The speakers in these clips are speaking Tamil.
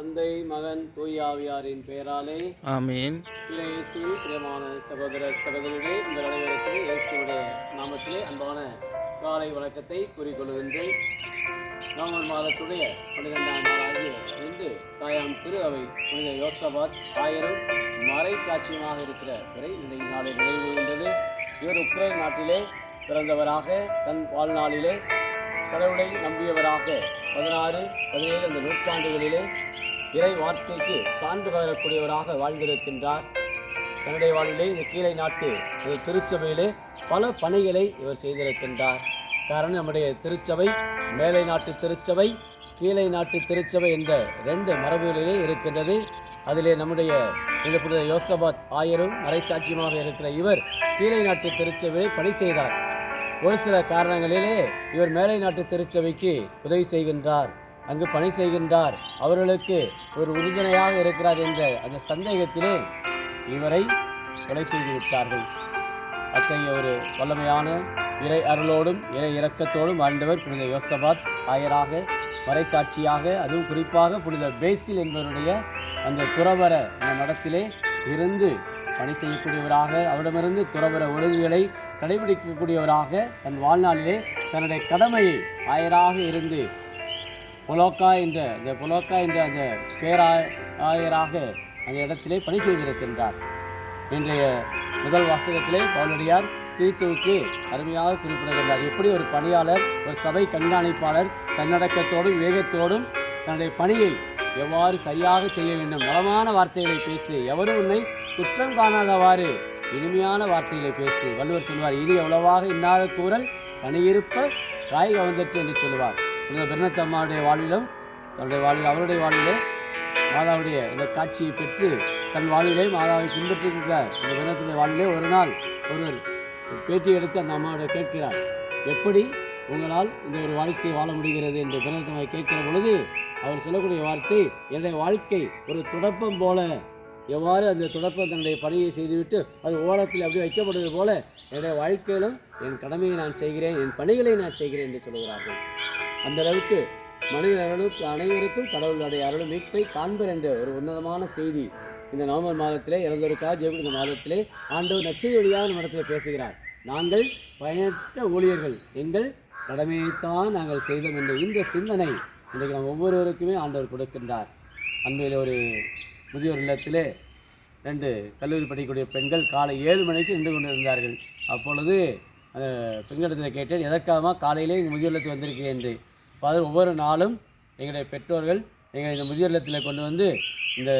தந்தை மகன் தூய ஆவியாரின் பெயராலே ஆமீன். இயேசுவில் பிரியமான சகோதர சகோதரிகளே, இந்த அனைவருக்கும் இயேசுடைய நாமத்திலே அன்பான காலை வணக்கத்தை கூறிக்கொள்கின்றேன். நவம்பர் மாதத்துடைய 12ஆம் நாளாகிய இன்று தாயாம் திரு அவை புனித யோசபாத் ஆயரும் மறை சாட்சியமாக இருக்கிற வரை இந்த நாளில் நிறைவுகின்றது. இவர் உக்ரைன் நாட்டிலே பிறந்தவராக தன் வாழ்நாளிலே கடவுளை நம்பியவராக 16, 17 அந்த நூற்றாண்டுகளிலே இறை வார்த்தைக்கு சான்று பகரக்கூடியவராக வாழ்ந்திருக்கின்றார். தன்னுடைய வாழ்விலே இந்த கீழை நாட்டு திருச்சபையிலே பல பணிகளை இவர் செய்திருக்கின்றார். காரணம், நம்முடைய திருச்சபை மேலை நாட்டு திருச்சபை, கீழை நாட்டு திருச்சபை என்ற 2 மரபுகளிலே இருக்கின்றது. அதிலே நம்முடைய புனித யோசபாத் ஆயரும் மறைசாட்சியமாக இருக்கிற இவர் கீழை நாட்டு திருச்சபையை பணி செய்தார். ஒரு சில காரணங்களிலே இவர் மேலை நாட்டு திருச்சபைக்கு உதவி செய்கின்றார், அங்கு பணி செய்கின்றார், அவர்களுக்கு ஒரு உறுதுணையாக இருக்கிறார் என்ற அந்த சந்தேகத்திலே இவரை கொலை செய்து விட்டார்கள். அத்தகைய ஒரு வல்லமையான இறை அருளோடும் இறை இரக்கத்தோடும் வாழ்ந்தவர் புனித யோசபாத் ஆயராக, மறைசாட்சியாக, அதுவும் குறிப்பாக புனித பேசில் என்பவருடைய அந்த துறவர அந்த மடத்திலே இருந்து பணி செய்யக்கூடியவராக, அவரிடமிருந்து துறவர ஒழுங்குகளை கடைபிடிக்கக்கூடியவராக தன் வாழ்நாளிலே தன்னுடைய கடமையை ஆயராக இருந்து புலோக்கா என்ற அந்த பேராயராக அந்த இடத்திலே பணி செய்திருக்கின்றார். இன்றைய முதல் வாசகத்திலே பவுலடியார் தீத்துவுக்கு அருமையாக குறிப்பிடுகின்றார். எப்படி ஒரு பணியாளர், ஒரு சபை கண்காணிப்பாளர் தன்னடக்கத்தோடும் வேகத்தோடும் தன்னுடைய பணியை எவ்வாறு சரியாக செய்ய வேண்டும், வளமான வார்த்தைகளை பேசி, எவரும் உன்னை குற்றம் காணாதவாறு இனிமையான வார்த்தைகளை பேசு. வள்ளுவர் சொல்வார், இனி எவ்வளவாக இன்னாத கூறல் பணியிருப்ப காய் கவர்ந்தட்டு என்று சொல்லுவார். புனித பெர்னத்தம்மாவுடைய வாழ்விலும் அவருடைய வாழ்விலே மாதாவுடைய இந்த காட்சியை பெற்று தன் வாழ்விலே மாதாவை பின்பற்றுகின்ற இந்த பெர்னத்துடைய வாழ்விலே ஒரு நாள் ஒருவர் பேட்டி எடுத்து அந்த அம்மாவுடைய கேட்கிறார், எப்படி உங்களால் இந்த ஒரு வாழ்க்கையை வாழ முடிகிறது என்று பெர்னத்தம்மாவை கேட்கிற பொழுது அவர் சொல்லக்கூடிய வார்த்தை, என்னுடைய வாழ்க்கை ஒரு துடப்பம் போல, எவ்வாறு அந்த துடப்பம் தன்னுடைய பணியை செய்துவிட்டு அது ஓரத்தில் அப்படி வைக்கப்படுவது போல என்னுடைய வாழ்க்கையிலும் என் கடமையை நான் செய்கிறேன், என் பணிகளை நான் செய்கிறேன் என்று சொல்கிறார்கள். அந்த அளவுக்கு மனிதர்களுக்கு அனைவருக்கும் கடவுளுடைய அருளும் மீட்பை காண்பர் என்ற ஒரு உன்னதமான செய்தி இந்த நவம்பர் மாதத்திலே இறந்தவருக்காக ஜெபிக்கும் இந்த மாதத்திலே ஆண்டவர் நற்செய்தி வழியாக நம்மிடத்தில் பேசுகிறார். நாங்கள் பயனற்ற ஊழியர்கள், எங்கள் கடமையைத்தான் நாங்கள் செய்தோம் என்ற இந்த சிந்தனை இன்றைக்கு நாம் ஒவ்வொருவருக்குமே ஆண்டவர் கொடுக்கின்றார். அண்மையில் ஒரு முதியோர் இல்லத்திலே 2 கல்லூரி படிக்கக்கூடிய பெண்கள் காலை 7 மணிக்கு நின்று கொண்டிருந்தார்கள். அப்பொழுது பெண்களிடத்தில் கேட்டேன், எதற்காக காலையிலே இந்த முதியோர் இல்லத்தில் வந்திருக்கிறேன் என்று. அது ஒவ்வொரு நாளும் எங்களுடைய பெற்றோர்கள் எங்களை இந்த முதியோர் இல்லத்தில் கொண்டு வந்து இந்த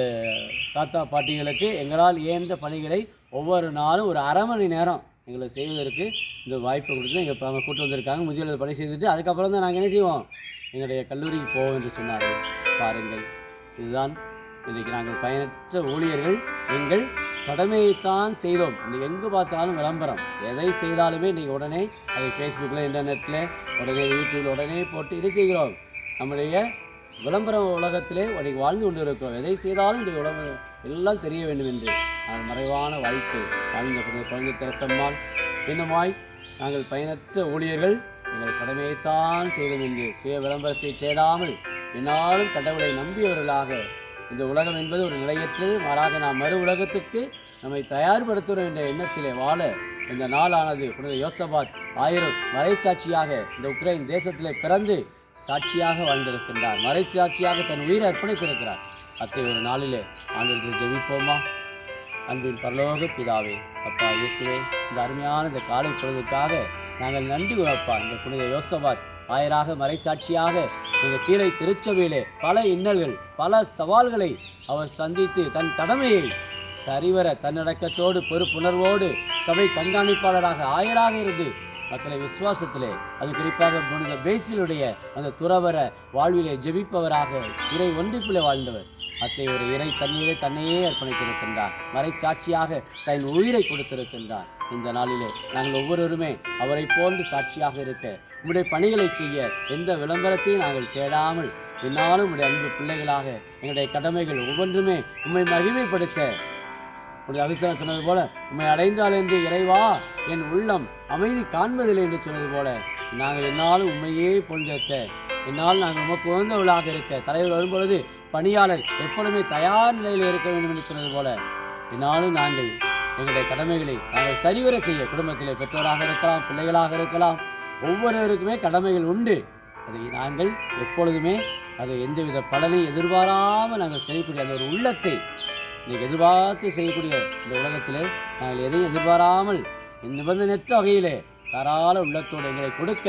தாத்தா பாட்டிகளுக்கு எங்களால் இயன்ற பணிகளை ஒவ்வொரு நாளும் ஒரு அரை மணி நேரம் எங்களை செய்வதற்கு இந்த வாய்ப்பு கொடுத்து எங்கள் கூட்டு வந்திருக்காங்க. முதியோர் இல்லத்தில் பணி செய்துட்டு அதுக்கப்புறம் தான் நாங்கள் என்ன செய்வோம், எங்களுடைய கல்லூரிக்கு போவோம் என்று சொன்னார்கள். பாருங்கள், இதுதான் இன்றைக்கு நாங்கள் பயனற்ற ஊழியர்கள், எங்கள் கடமையைத்தான் செய்தோம். இன்றைக்கி எங்கே பார்த்தாலும் விளம்பரம், எதை செய்தாலுமே இன்றைக்கி உடனே அதை ஃபேஸ்புக்கில், இன்டர்நெட்டில், உடனே யூடியூப்பில் உடனே போட்டு இது செய்கிறோம். நம்முடைய விளம்பர உலகத்திலே இன்றைக்கி வாழ்ந்து கொண்டு இருக்கிறோம். எதை செய்தாலும் இன்றைக்கு உலகம் எல்லாம் தெரிய வேண்டும் என்று நாங்கள் மறைவான வாழ்க்கை வாழ்ந்த குழந்தை தெரசம்மாள் இன்னமாய் நாங்கள் பயனற்ற ஊழியர்கள், எங்கள் கடமையைத்தான் செய்தோம் என்று சுய விளம்பரத்தை தேடாமல் என்னாலும் கடவுளை நம்பியவர்களாக, இந்த உலகம் என்பது ஒரு நிலையற்றது, மாறாக நாம் மறு உலகத்துக்கு நம்மை தயார்படுத்துகிறோம் என்ற எண்ணத்திலே வாழ இந்த நாளானது புனித யோசபாத் ஆயரும் மறைசாட்சியாக இந்த உக்ரைன் தேசத்திலே பிறந்து சாட்சியாக வாழ்ந்திருக்கின்றார். மறைசாட்சியாக தன் உயிரை அர்ப்பணித்திருக்கிறார். அத்தகைய ஒரு நாளிலே ஆண்டவரிடத்தில் ஜெபிப்போமா? அன்பின் பரலோக பிதாவே, அப்பா இயேசுவே, இந்த அருமையான இந்த காலை பொழுதுக்காக நாங்கள் நன்றி உணர்ப்பா. இந்த புனித யோசபாத் ஆயராக, மறைசாட்சியாக இந்த கீழை திருச்சபையிலே பல இன்னல்கள், பல சவால்களை அவர் சந்தித்து தன் கடமையை சரிவர தன்னடக்கத்தோடு பொறுப்புணர்வோடு சபை கண்காணிப்பாளராக ஆயராக இருந்து மக்களை விசுவாசத்திலே, அது குறிப்பாக புனித பேசிலுடைய அந்த துறவர வாழ்விலே ஜெபிப்பவராக இறை ஒன்றிப்பிலே வாழ்ந்தவர். அத்தகைய ஒரு இறை தன்மையிலே தன்னையே அர்ப்பணித்திருக்கின்றார். மறைசாட்சியாக தன் உயிரை கொடுத்திருக்கின்றார். இந்த நாளிலே நாங்கள் ஒவ்வொருவருமே அவரை போன்று சாட்சியாக இருக்க, உம்முடைய பணிகளை செய்ய எந்த விளம்பரத்தையும் நாங்கள் தேடாமல் என்னாலும் உம்முடைய அன்பு பிள்ளைகளாக எங்களுடைய கடமைகள் ஒவ்வொன்றுமே உம்மை மகிமைப்படுத்த, உடைய அபிஷேகம் சொன்னது போல, உம்மை அடைந்தால் என்று இறைவா என் உள்ளம் அமைதி காண்பதில்லை என்று சொன்னது போல, நாங்கள் என்னாலும் உண்மையே பொழுதேற்ற, என்னால் நாங்கள் உமக்கு உணர்ந்தவளாக இருக்க, தலைவர் வரும்பொழுது பணியாளர் எப்பொழுதுமே தயார் நிலையில் இருக்க வேண்டும் என்று சொன்னது போல என்னாலும் நாங்கள் எங்களுடைய கடமைகளை நாங்கள் சரிவர செய்ய, குடும்பத்திலே பெற்றோராக இருக்கலாம், பிள்ளைகளாக இருக்கலாம், ஒவ்வொருவருக்குமே கடமைகள் உண்டு. அதை நாங்கள் எப்பொழுதுமே அதை எந்தவித பலனை எதிர்பாராமல் நாங்கள் செய்யக்கூடிய அந்த ஒரு உள்ளத்தை இன்னைக்கு எதிர்பார்த்து செய்யக்கூடிய இந்த உலகத்திலே நாங்கள் எதையும் எதிர்பாராமல் நிபந்தனையற்ற வகையிலே தாராள உள்ளத்தோடு எங்களை கொடுக்க,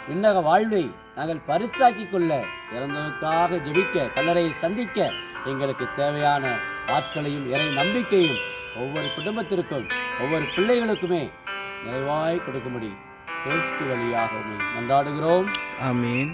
விண்ணக வாழ்வை நாங்கள் பரிசாக்கி கொள்ள, இறந்ததற்காக ஜெபிக்க, கல்லறையை சந்திக்க எங்களுக்கு தேவையான ஆற்றலையும் இறை நம்பிக்கையும் ஒவ்வொரு குடும்பத்திற்கும் ஒவ்வொரு பிள்ளைகளுக்குமே நிறைவாய் கொடுக்கும்படி கிறிஸ்து வழியாக மன்றாடுகிறோம். ஆமீன்.